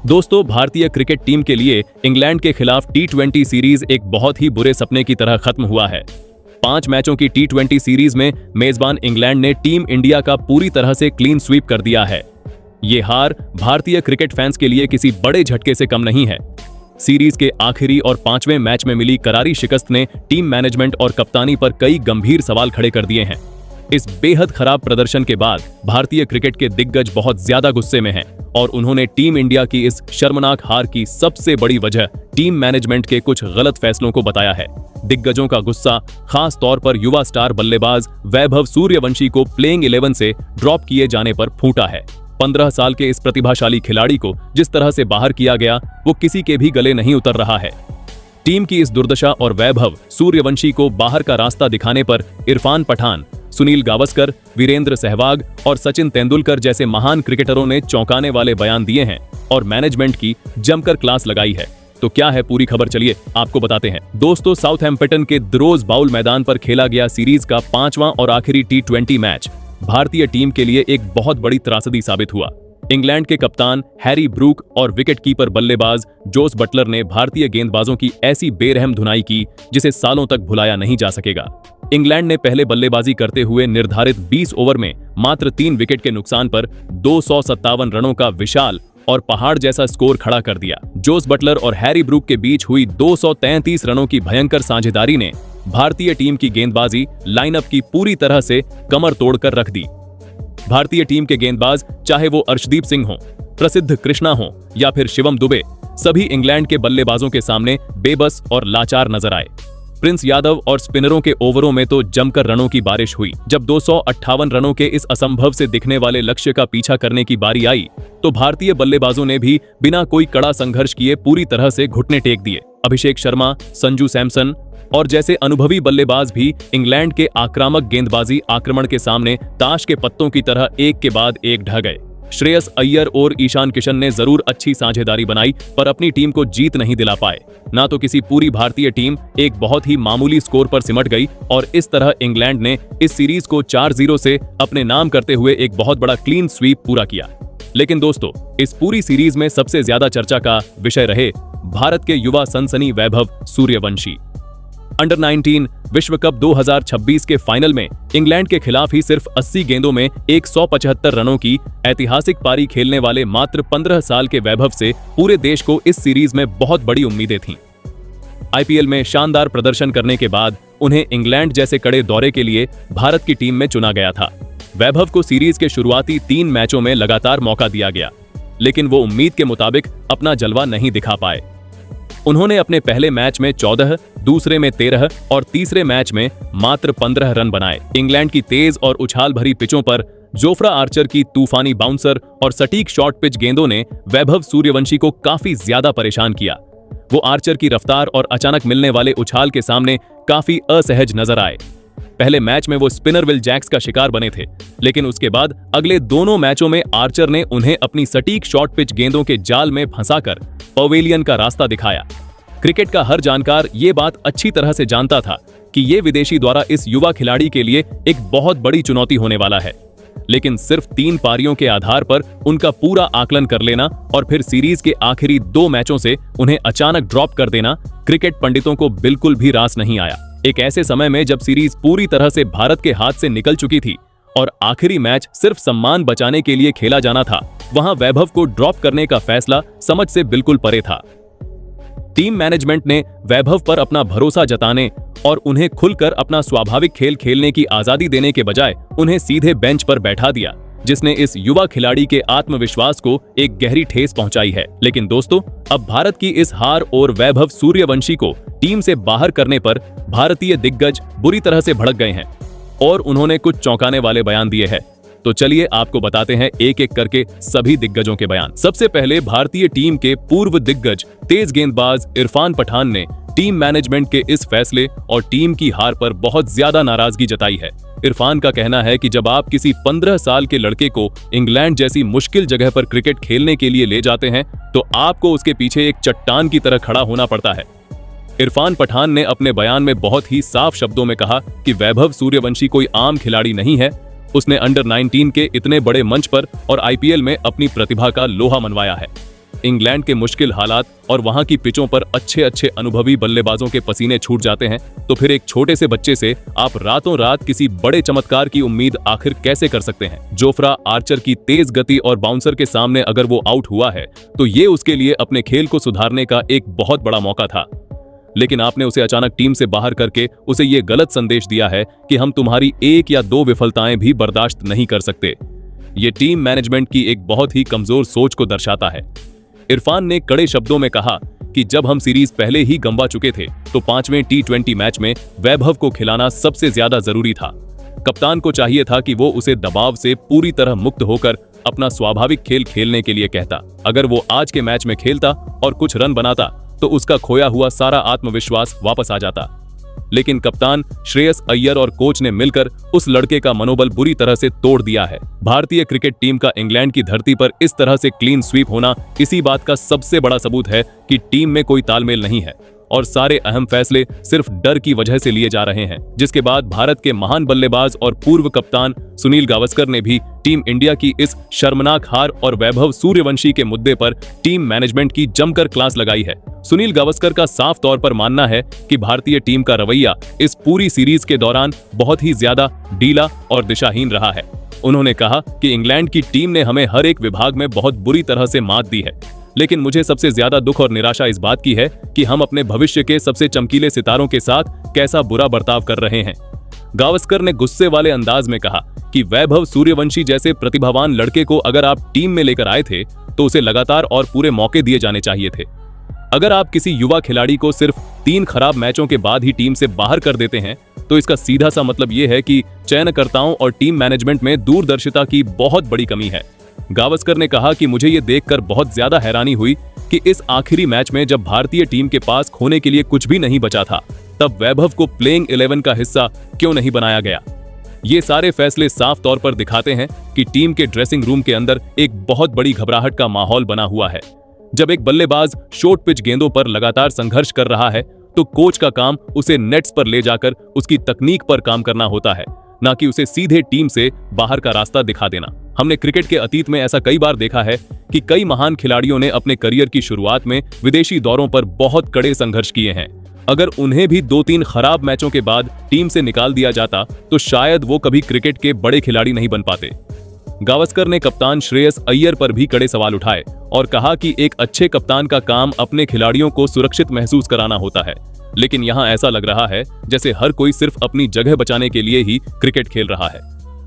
दोस्तों, भारतीय cricket team के लिए इंग्लैंड के खिलाफ टी20 सीरीज एक बहुत ही बुरे सपने की तरह खत्म हुआ है। 5 मैचों की टी20 सीरीज में मेजबान इंग्लैंड ने टीम इंडिया का पूरी तरह से क्लीन स्वीप कर दिया है। ये हार भारतीय क्रिकेट फैंस के लिए किसी बड़े झटके से कम नहीं है। सीरीज के आखिरी और 5वें मैच में मिली करारी शिकस्त ने टीम मैनेजमेंट और कप्तानी पर कई गंभीर सवाल खड़े कर दिए हैं। इस बेहद खराब प्रदर्शन के बाद भारतीय क्रिकेट के दिग्गज बहुत ज्यादा गुस्से में हैं और उन्होंने टीम इंडिया की इस शर्मनाक हार की सबसे बड़ी वजह टीम मैनेजमेंट के कुछ गलत फैसलों को बताया है। दिग्गजों का गुस्सा खास तौर पर युवा स्टार बल्लेबाज वैभव सूर्यवंशी को प्लेइंग 11 से ड्रॉप किए जाने पर फूटा है। 15 साल के इस प्रतिभाशाली खिलाड़ी को जिस तरह से बाहर किया गया वो किसी के भी गले नहीं उतर रहा है। टीम की इस दुर्दशा और वैभव सूर्यवंशी को बाहर का रास्ता दिखाने पर इरफान पठान, सुनील गावस्कर, वीरेंद्र सहवाग और सचिन तेंदुलकर जैसे महान क्रिकेटरों ने चौंकाने वाले बयान दिए हैं और मैनेजमेंट की जमकर क्लास लगाई है। तो क्या है पूरी खबर, चलिए आपको बताते हैं। दोस्तों, साउथहैम्पटन के रोज बाउल मैदान पर खेला गया सीरीज का 5वां और आखिरी टी20 मैच भारतीय टीम के लिए एक बहुत बड़ी त्रासदी साबित हुआ। इंग्लैंड के कप्तान हैरी ब्रूक और विकेटकीपर बल्लेबाज जोस बटलर ने भारतीय गेंदबाजों की ऐसी बेरहम धुनाई की जिसे सालों तक भुलाया नहीं जा सकेगा। इंग्लैंड ने पहले बल्लेबाजी करते हुए निर्धारित 20 ओवर में मात्र 3 विकेट के नुकसान पर 257 रनों का विशाल और पहाड़ जैसा स्कोर खड़ा कर दिया। जोस बटलर और हैरी ब्रूक के बीच हुई 233 रनों की भयंकर साझेदारी ने भारतीय टीम की गेंदबाजी लाइनअप की पूरी तरह से कमर तोड़कर रख दी। भारतीय टीम के गेंदबाज, चाहे वो अर्शदीप सिंह हो, प्रसिद्ध कृष्णा हो या फिर शिवम दुबे, सभी इंग्लैंड के बल्लेबाजों के सामने बेबस और लाचार नजर आए। प्रिंस यादव और स्पिनरों के ओवरों में तो जमकर रनों की बारिश हुई। जब 258 रनों के इस असंभव से दिखने वाले लक्ष्य का पीछा करने की बारी आई तो भारतीय बल्लेबाजों ने भी बिना कोई कड़ा संघर्ष किए पूरी तरह से घुटने टेक दिए। अभिषेक शर्मा, संजू सैमसन और जैसे अनुभवी बल्लेबाज भी इंग्लैंड के आक्रामक गेंदबाजी आक्रमण के सामने ताश के पत्तों की तरह एक के बाद एक ढह गए। श्रेयस अय्यर और ईशान किशन ने जरूर अच्छी साझेदारी बनाई पर अपनी टीम को जीत नहीं दिला पाए। ना तो किसी पूरी भारतीय टीम एक बहुत ही मामूली स्कोर पर सिमट गई और इस तरह इंग्लैंड ने इस सीरीज को 4-0 से अपने नाम करते हुए एक बहुत बड़ा क्लीन स्वीप पूरा किया। लेकिन दोस्तों, इस पूरी सीरीज में सबसे ज्यादा चर्चा का विषय रहे भारत के युवा सनसनी वैभव सूर्यवंशी। अंडर 19 विश्व कप 2026 के फाइनल में इंग्लैंड के खिलाफ ही सिर्फ 80 गेंदों में 175 रनों की ऐतिहासिक पारी खेलने वाले मात्र 15 साल के वैभव से पूरे देश को इस सीरीज में बहुत बड़ी उम्मीदें थीं। आईपीएल में शानदार प्रदर्शन करने के बाद उन्हें इंग्लैंड जैसे कड़े दौरे के लिए भारत की टीम में चुना गया था। वैभव को सीरीज के शुरुआती 3 मैचों में लगातार मौका दिया गया, लेकिन वो उम्मीद के मुताबिक अपना जलवा नहीं दिखा पाए। उन्होंने अपने पहले मैच में 14, दूसरे में 13 और तीसरे मैच में मात्र 15 रन बनाए। इंग्लैंड की तेज और उछाल भरी पिचों पर जोफ्रा आर्चर की तूफानी बाउंसर और सटीक शॉर्ट पिच गेंदों ने वैभव सूर्यवंशी को काफी ज्यादा परेशान किया। वो आर्चर की रफ्तार और अचानक मिलने वाले उछाल के सामने काफी असहज नजर आए। पहले मैच में वो स्पिनर विल जैक्स का शिकार बने थे, लेकिन उसके बाद अगले दोनों मैचों में आर्चर ने उन्हें अपनी सटीक शॉर्ट पिच गेंदों के जाल में फंसाकर पवेलियन का रास्ता दिखाया। क्रिकेट का हर जानकार ये बात अच्छी तरह से जानता था कि ये विदेशी द्वारा इस युवा खिलाड़ी के लिए एक बहुत बड़ी चुनौती होने वाला है, लेकिन सिर्फ 3 पारियों के आधार पर उनका पूरा आकलन कर लेना और फिर सीरीज के आखिरी 2 मैचों से उन्हें अचानक ड्रॉप कर देना क्रिकेट पंडितों को बिल्कुल भी रास नहीं आया। एक ऐसे समय में जब सीरीज पूरी तरह से भारत के हाथ से निकल चुकी थी और आखिरी मैच सिर्फ सम्मान बचाने के लिए खेला जाना था, वहां वैभव को ड्रॉप करने का फैसला समझ से बिल्कुल परे था। टीम मैनेजमेंट ने वैभव पर अपना भरोसा जताने और उन्हें खुलकर अपना स्वाभाविक खेल खेलने की आजादी देने के बजाय उन्हें सीधे बेंच पर बैठा दिया, जिसने इस युवा खिलाड़ी के आत्मविश्वास को एक गहरी ठेस पहुंचाई है। लेकिन दोस्तों, अब भारत की इस हार और वैभव सूर्यवंशी को टीम से बाहर करने पर भारतीय दिग्गज बुरी तरह से भड़क गए हैं और उन्होंने कुछ चौंकाने वाले बयान दिए हैं। तो चलिए आपको बताते हैं एक एक करके सभी दिग्गजों के बयान। सबसे पहले भारतीय टीम के पूर्व दिग्गज तेज गेंदबाज इरफान पठान ने टीम मैनेजमेंट के इस फैसले और टीम की हार पर बहुत ज्यादा नाराजगी जताई है। इरफान का कहना है कि जब आप किसी 15 साल के लड़के को इंग्लैंड जैसी मुश्किल जगह पर क्रिकेट खेलने के लिए ले जाते हैं तो आपको उसके पीछे एक चट्टान की तरह खड़ा होना पड़ता है। इरफान पठान ने अपने बयान में बहुत ही साफ शब्दों में कहा कि वैभव सूर्यवंशी कोई आम खिलाड़ी नहीं है। उसने अंडर 19 के इतने बड़े मंच पर और आईपीएल में अपनी प्रतिभा का लोहा मनवाया है। इंग्लैंड के मुश्किल हालात और वहां की पिचों पर अच्छे अनुभवी बल्लेबाजों के पसीने छूट जाते हैं, तो फिर एक छोटे से बच्चे से आप रातों रात किसी बड़े चमत्कार की उम्मीद आखिर कैसे कर सकते हैं। जोफ्रा आर्चर की तेज गति और बाउंसर के सामने अगर वो आउट हुआ है तो ये उसके लिए अपने खेल को सुधारने का एक बहुत बड़ा मौका था, लेकिन आपने उसे अचानक टीम से बाहर करके उसे ये गलत संदेश दिया है कि हम तुम्हारी 1 या 2 विफलताएं भी बर्दाश्त नहीं कर सकते। ये टीम मैनेजमेंट की एक बहुत ही कमजोर सोच को दर्शाता है। इरफान ने कड़े शब्दों में कहा कि जब हम सीरीज पहले ही गंवा चुके थे तो 5वें T20 मैच में वैभव को खिलाना सबसे ज्यादा जरूरी था। कप्तान को चाहिए था कि वो उसे दबाव से पूरी तरह मुक्त होकर अपना स्वाभाविक खेल खेलने के लिए कहता। अगर वो आज के मैच में खेलता और कुछ रन बनाता तो उसका खोया हुआ सारा आत्मविश्वास वापस आ जाता, लेकिन कप्तान श्रेयस अय्यर और कोच ने मिलकर उस लड़के का मनोबल बुरी तरह से तोड़ दिया है। भारतीय क्रिकेट टीम का इंग्लैंड की धरती पर इस तरह से क्लीन स्वीप होना इसी बात का सबसे बड़ा सबूत है कि टीम में कोई तालमेल नहीं है और सारे अहम फैसले सिर्फ डर की वजह से लिए जा रहे हैं। जिसके बाद भारत के महान बल्लेबाज और पूर्व कप्तान सुनील गावस्कर ने भी टीम इंडिया की इस शर्मनाक हार और वैभव सूर्यवंशी के मुद्दे पर टीम मैनेजमेंट की जमकर क्लास लगाई है। सुनील गावस्कर का साफ तौर पर मानना है कि भारतीय टीम का रवैया इस पूरी सीरीज के दौरान बहुत ही ज्यादा ढीला और दिशाहीन रहा है। उन्होंने कहा कि इंग्लैंड की टीम ने हमें हर एक विभाग में बहुत बुरी तरह से मात दी है, लेकिन मुझे सबसे ज्यादा दुख और निराशा इस बात की है कि हम अपने भविष्य के सबसे चमकीले सितारों के साथ कैसा बुरा बर्ताव कर रहे हैं। गावस्कर ने गुस्से वाले अंदाज में कहा कि वैभव सूर्यवंशी जैसे प्रतिभावान लड़के को अगर आप टीम में लेकर आए थे तो उसे लगातार और पूरे मौके दिए जाने चाहिए थे। अगर आप किसी युवा खिलाड़ी को सिर्फ 3 खराब मैचों के बाद ही टीम से बाहर कर देते हैं तो इसका सीधा सा मतलब यह है कि चयनकर्ताओं और टीम मैनेजमेंट में दूरदर्शिता की बहुत बड़ी कमी है। गावस्कर ने कहा कि मुझे ये देखकर बहुत ज्यादा हैरानी हुई कि इस आखिरी मैच में जब भारतीय टीम के पास खोने के लिए कुछ भी नहीं बचा था तब वैभव को प्लेइंग 11 का हिस्सा क्यों नहीं बनाया गया। ये सारे फैसले साफ तौर पर दिखाते हैं कि टीम के ड्रेसिंग रूम के अंदर एक बहुत बड़ी घबराहट का माहौल बना हुआ है। जब एक बल्लेबाज शॉर्ट पिच गेंदों पर लगातार संघर्ष कर रहा है तो कोच का काम उसे नेट्स पर ले जाकर उसकी तकनीक पर काम करना होता है, ना कि उसे सीधे टीम से बाहर का रास्ता दिखा देना। हमने क्रिकेट के अतीत में ऐसा कई बार देखा है कि कई महान खिलाड़ियों ने अपने करियर की शुरुआत में विदेशी दौरों पर बहुत कड़े संघर्ष किए हैं। अगर उन्हें भी 2-3 खराब मैचों के बाद टीम से निकाल दिया जाता तो शायद वो कभी क्रिकेट के बड़े खिलाड़ी नहीं बन पाते। गावस्कर ने कप्तान श्रेयस अय्यर पर भी कड़े सवाल उठाए और कहा कि एक अच्छे कप्तान का काम अपने खिलाड़ियों को सुरक्षित महसूस कराना होता है, लेकिन यहाँ ऐसा लग रहा है जैसे हर कोई सिर्फ अपनी जगह बचाने के लिए ही क्रिकेट खेल रहा है।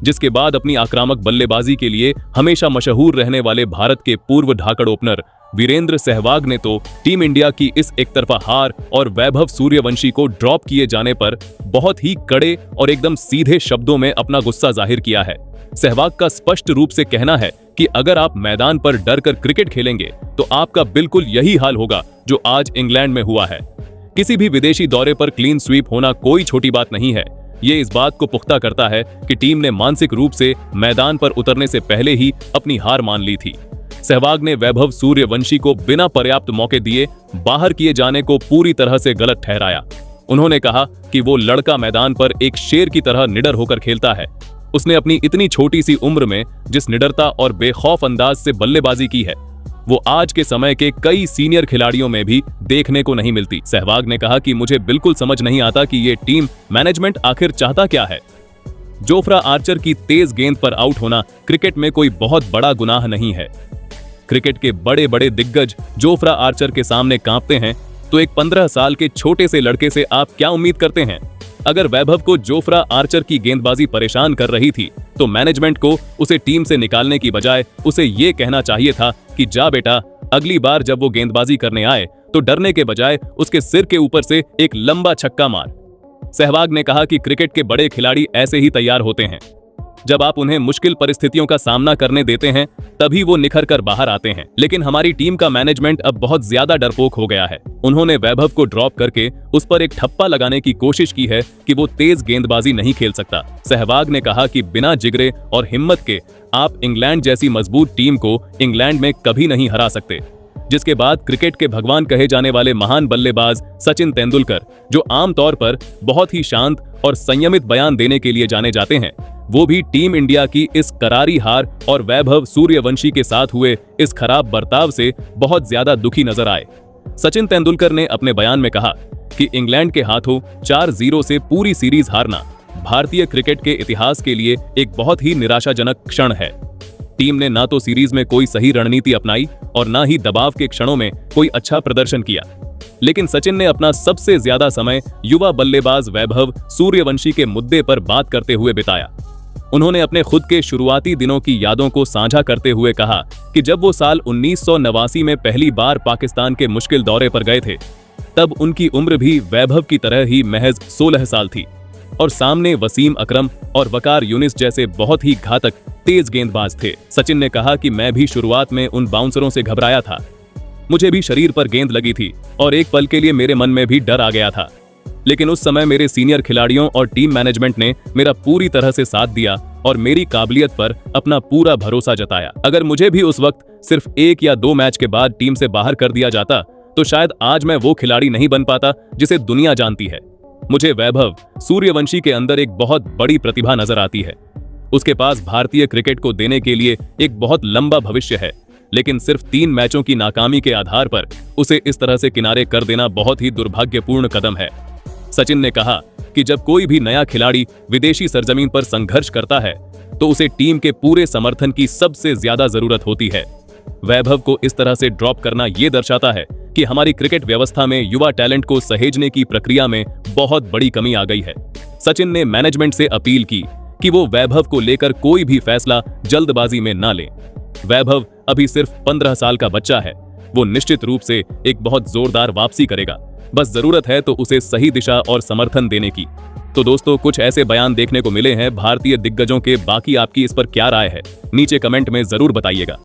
जिसके बाद अपनी आक्रामक बल्लेबाजी के लिए हमेशा मशहूर रहने वाले भारत के पूर्व ढाकड़ ओपनर वीरेंद्र सहवाग ने तो टीम इंडिया की इस एकतरफा हार और वैभव सूर्यवंशी को ड्रॉप किए जाने पर बहुत ही कड़े और एकदम सीधे शब्दों में अपना गुस्सा जाहिर किया है। सहवाग का स्पष्ट रूप से कहना है कि अगर आप मैदान पर डर कर क्रिकेट खेलेंगे तो आपका बिल्कुल यही हाल होगा जो आज इंग्लैंड में हुआ है। किसी भी विदेशी दौरे पर क्लीन स्वीप होना कोई छोटी बात नहीं है। ये इस बात को पुख्ता करता है कि टीम ने मानसिक रूप से मैदान पर उतरने से पहले ही अपनी हार मान ली थी। सहवाग ने वैभव सूर्यवंशी को बिना पर्याप्त मौके दिए बाहर किए जाने को पूरी तरह से गलत ठहराया। उन्होंने कहा कि वो लड़का मैदान पर एक शेर की तरह निडर होकर खेलता है। उसने अपनी इतनी छोटी सी उम्र में जिस निडरता और बेखौफ अंदाज से बल्लेबाजी की है वो आज के समय के कई सीनियर खिलाड़ियों में भी देखने को नहीं मिलती। सहवाग ने कहा कि मुझे बिल्कुल समझ नहीं आता कि ये टीम मैनेजमेंट आखिर चाहता क्या है। जोफ्रा आर्चर की तेज गेंद पर आउट होना क्रिकेट में कोई बहुत बड़ा गुनाह नहीं है। क्रिकेट के बड़े बड़े दिग्गज जोफ्रा आर्चर के सामने कांपते हैं तो एक 15 साल के छोटे से लड़के से आप क्या उम्मीद करते हैं। अगर वैभव को जोफ्रा आर्चर की गेंदबाजी परेशान कर रही थी तो मैनेजमेंट को उसे टीम से निकालने की बजाय उसे ये कहना चाहिए था कि जा बेटा, अगली बार जब वो गेंदबाजी करने आए तो डरने के बजाय उसके सिर के ऊपर से एक लंबा छक्का मार। सहवाग ने कहा कि क्रिकेट के बड़े खिलाड़ी ऐसे ही तैयार होते हैं। जब आप उन्हें मुश्किल परिस्थितियों का सामना करने देते हैं तभी वो निखर कर बाहर आते हैं। लेकिन हमारी टीम का मैनेजमेंट अब बहुत ज्यादा डरपोक हो गया है। उन्होंने वैभव को ड्रॉप करके उस पर एक ठप्पा लगाने की कोशिश की है कि वो तेज गेंदबाजी नहीं खेल सकता। सहवाग ने कहा कि बिना जिगरे और हिम्मत के आप इंग्लैंड जैसी मजबूत टीम को इंग्लैंड में कभी नहीं हरा सकते। जिसके बाद क्रिकेट के भगवान कहे जाने वाले महान बल्लेबाज सचिन तेंदुलकर, जो आमतौर पर बहुत ही शांत और संयमित बयान देने के लिए जाने जाते हैं, वो भी टीम इंडिया की इस करारी हार और वैभव सूर्यवंशी के साथ हुए इस खराब बर्ताव से बहुत ज्यादा दुखी नजर आए। सचिन तेंदुलकर ने अपने बयान में कहा कि इंग्लैंड के हाथों 4-0 से पूरी सीरीज हारना भारतीय क्रिकेट के इतिहास के लिए एक बहुत ही निराशाजनक क्षण है। टीम ने ना तो सीरीज में कोई सही रणनीति अपनाई और ना ही दबाव के क्षणों में कोई अच्छा प्रदर्शन किया। लेकिन सचिन ने अपना सबसे ज्यादा समय युवा बल्लेबाज वैभव सूर्यवंशी के मुद्दे पर बात करते हुए बिताया। उन्होंने अपने खुद के शुरुआती दिनों की यादों को साझा करते हुए कहा कि जब वो साल 1989 में पहली बार पाकिस्तान के मुश्किल दौरे पर गए थे, तब उनकी उम्र भी वैभव की तरह ही महज 16 साल थी और सामने वसीम अकरम और वकार यूनिस जैसे बहुत ही घातक तेज गेंदबाज थे। सचिन ने कहा कि मैं भी शुरुआत में उन बाउंसरों से घबराया था, मुझे भी शरीर पर गेंद लगी थी और एक पल के लिए मेरे मन में भी डर आ गया था। लेकिन उस समय मेरे सीनियर खिलाड़ियों और टीम मैनेजमेंट ने मेरा पूरी तरह से साथ दिया और मेरी काबिलियत पर अपना पूरा भरोसा जताया। अगर मुझे भी उस वक्त सिर्फ 1 या 2 मैच के बाद टीम से बाहर कर दिया जाता तो शायद आज मैं वो खिलाड़ी नहीं बन पाता जिसे दुनिया जानती है। मुझे वैभव सूर्यवंशी के अंदर एक बहुत बड़ी प्रतिभा नजर आती है। उसके पास भारतीय क्रिकेट को देने के लिए एक बहुत लंबा भविष्य है, लेकिन सिर्फ 3 मैचों की नाकामी के आधार पर उसे इस तरह से किनारे कर देना बहुत ही दुर्भाग्यपूर्ण कदम है। सचिन ने कहा कि जब कोई भी नया खिलाड़ी विदेशी सरजमीन पर संघर्ष करता है तो उसे टीम के पूरे समर्थन की सबसे ज्यादा जरूरत होती है। वैभव को इस तरह से ड्रॉप करना यह दर्शाता है कि हमारी क्रिकेट व्यवस्था में युवा टैलेंट को सहेजने की प्रक्रिया में बहुत बड़ी कमी आ गई है। सचिन ने मैनेजमेंट से अपील की कि वो वैभव को लेकर कोई भी फैसला जल्दबाजी में ना ले। वैभव अभी सिर्फ 15 साल का बच्चा है, वो निश्चित रूप से एक बहुत जोरदार वापसी करेगा, बस जरूरत है तो उसे सही दिशा और समर्थन देने की। तो दोस्तों, कुछ ऐसे बयान देखने को मिले हैं भारतीय दिग्गजों के। बाकी आपकी इस पर क्या राय है, नीचे कमेंट में जरूर बताइएगा।